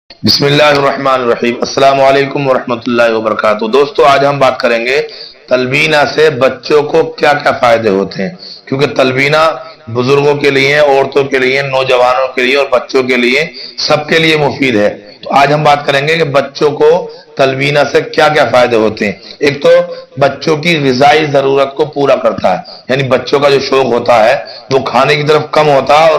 بسم اللہ الرحمن الرحیم، السلام علیکم ورحمۃ اللہ وبرکاتہ۔ دوستو، آج ہم بات کریں گے تلبینہ سے بچوں کو کیا کیا فائدے ہوتے ہیں، کیونکہ تلبینہ بزرگوں کے لیے، عورتوں کے لیے، نوجوانوں کے لیے اور بچوں کے لیے، سب کے لیے مفید ہے۔ تو آج ہم بات کریں گے کہ بچوں کو تلبینہ سے کیا کیا فائدے ہوتے ہیں۔ ایک تو بچوں کی غذائی ضرورت کو پورا کرتا ہے، یعنی بچوں کا جو شوق ہوتا ہے وہ کھانے کی طرف کم ہوتا ہے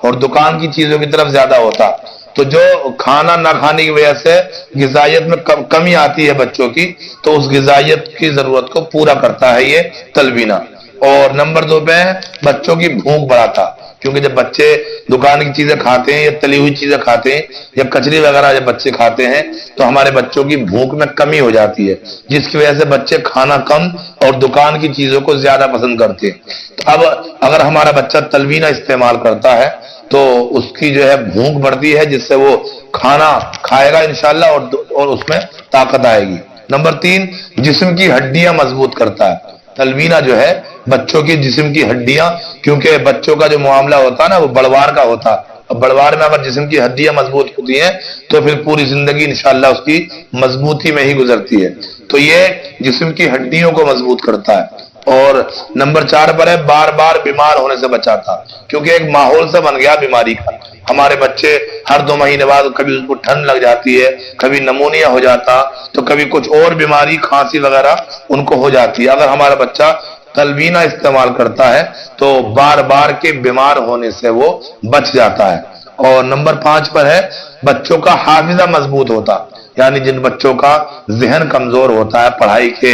اور دکان کی چیزوں کی طرف زیادہ ہوتا ہے۔ تو جو کھانا نہ کھانے کی وجہ سے غذائیت میں کمی آتی ہے بچوں کی، تو اس غذائیت کی ضرورت کو پورا کرتا ہے یہ تلبینہ۔ اور نمبر 2 پہ ہے بچوں کی بھوک بڑھاتا، کیونکہ جب بچے دکان کی چیزیں کھاتے ہیں یا تلی ہوئی چیزیں کھاتے ہیں یا کچری وغیرہ جب بچے کھاتے ہیں تو ہمارے بچوں کی بھوک میں کمی ہو جاتی ہے، جس کی وجہ سے بچے کھانا کم اور دکان کی چیزوں کو زیادہ پسند کرتے ہیں۔ تو اب اگر ہمارا بچہ تلبینہ استعمال کرتا ہے تو اس کی جو ہے بھوک بڑھتی ہے، جس سے وہ کھانا کھائے گا انشاءاللہ اور اس میں طاقت آئے گی۔ نمبر 3، جسم کی ہڈیاں مضبوط کرتا ہے۔ تلبینہ جو ہے بچوں کی جسم کی ہڈیاں، کیونکہ بچوں کا جو معاملہ ہوتا ہے نا وہ بڑوار کا ہوتا ہے، اور بڑوار میں اگر جسم کی ہڈیاں مضبوط ہوتی ہیں تو پھر پوری زندگی انشاءاللہ اس کی مضبوطی میں ہی گزرتی ہے۔ تو یہ جسم کی ہڈیوں کو مضبوط کرتا ہے۔ اور نمبر 4 پر ہے بار بار بیمار ہونے سے بچاتا، کیونکہ ایک ماحول سے بن گیا بیماری کا۔ ہمارے بچے ہر 2 مہینے بعد کبھی اس کو ٹھنڈ لگ جاتی ہے، کبھی نمونیا ہو جاتا، تو کبھی کچھ اور بیماری کھانسی وغیرہ ان کو ہو جاتی ہے۔ اگر ہمارا بچہ تلبینہ استعمال کرتا ہے تو بار بار کے بیمار ہونے سے وہ بچ جاتا ہے۔ اور نمبر 5 پر ہے بچوں کا حافظہ مضبوط ہوتا، یعنی جن بچوں کا ذہن کمزور ہوتا ہے پڑھائی کے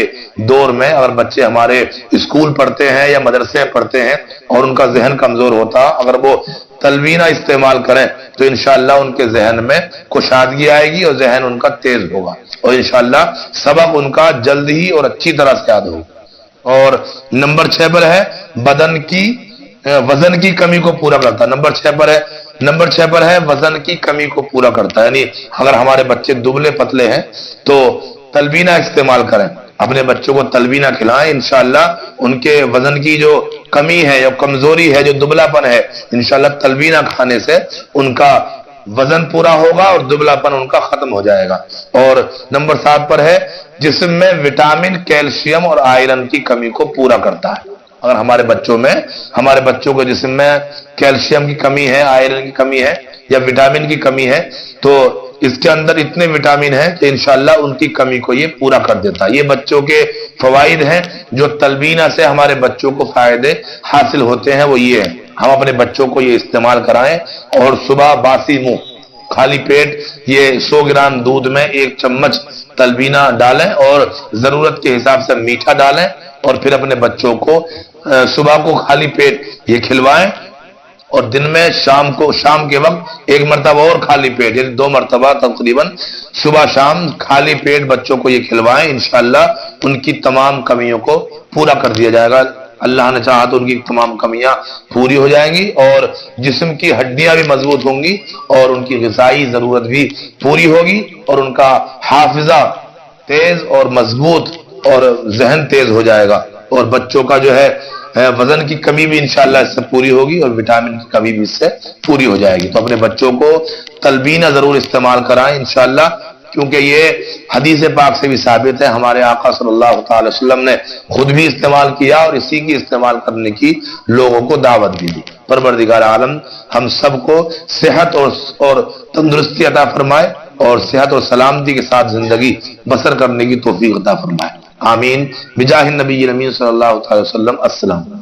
دور میں، اگر بچے ہمارے اسکول پڑھتے ہیں یا مدرسے پڑھتے ہیں اور ان کا ذہن کمزور ہوتا، اگر وہ تلبینہ استعمال کریں تو انشاءاللہ ان کے ذہن میں کشادگی آئے گی اور ذہن ان کا تیز ہوگا، اور انشاءاللہ سبق ان کا جلد ہی اور اچھی طرح سے یاد ہوگا۔ اور نمبر 6 پر ہے وزن کی کمی کو پورا کرتا۔ نمبر 6 پر ہے وزن کی کمی کو پورا کرتا، یعنی اگر ہمارے بچے دبلے پتلے ہیں تو تلبینہ استعمال کریں، اپنے بچوں کو تلبینہ کھلائیں، انشاءاللہ ان کے وزن کی جو کمی ہے یا کمزوری ہے، جو دبلا پن ہے، انشاءاللہ تلبینہ کھانے سے ان کا وزن پورا ہوگا اور دبلا پن ان کا ختم ہو جائے گا۔ اور نمبر 7 پر ہے جسم میں وٹامن، کیلشیم اور آئرن کی کمی کو پورا کرتا ہے۔ اگر ہمارے بچوں کے جسم میں کیلشیم کی کمی ہے، آئرن کی کمی ہے یا وٹامن کی کمی ہے، تو اس کے اندر اتنے وٹامن ہیں کہ انشاءاللہ ان کی کمی کو یہ پورا کر دیتا ہے۔ یہ بچوں کے فوائد ہیں، جو تلبینہ سے ہمارے بچوں کو فائدے حاصل ہوتے ہیں، وہ یہ ہیں۔ ہم اپنے بچوں کو یہ استعمال کرائیں، اور صبح باسی منہ خالی پیٹ یہ 100 گرام دودھ میں 1 چمچ تلبینہ ڈالیں اور ضرورت کے حساب سے میٹھا ڈالیں، اور پھر اپنے بچوں کو صبح کو خالی پیٹ یہ کھلوائیں، اور دن میں شام کے وقت 1 مرتبہ اور خالی پیٹ، یعنی 2 مرتبہ تقریباً صبح شام خالی پیٹ بچوں کو یہ کھلوائیں، انشاءاللہ ان کی تمام کمیوں کو پورا کر دیا جائے گا۔ اللہ نے چاہا تو ان کی تمام کمیاں پوری ہو جائیں گی، اور جسم کی ہڈیاں بھی مضبوط ہوں گی، اور ان کی غذائی ضرورت بھی پوری ہوگی، اور ان کا حافظہ تیز اور مضبوط اور ذہن تیز ہو جائے گا، اور بچوں کا جو ہے وزن کی کمی بھی انشاءاللہ اس سے پوری ہوگی، اور وٹامن کی کمی بھی اس سے پوری ہو جائے گی۔ تو اپنے بچوں کو تلبینہ ضرور استعمال کرائیں انشاءاللہ، کیونکہ یہ حدیث پاک سے بھی ثابت ہے، ہمارے آقا صلی اللہ تعالی وسلم نے خود بھی استعمال کیا اور اسی کی استعمال کرنے کی لوگوں کو دعوت بھی دی۔ پروردگار عالم ہم سب کو صحت اور تندرستی عطا فرمائے، اور صحت اور سلامتی کے ساتھ زندگی بسر کرنے کی توفیق عطا فرمائے، آمین، بجاہ النبی الامین صلی اللہ تعالی وسلم۔ السلام۔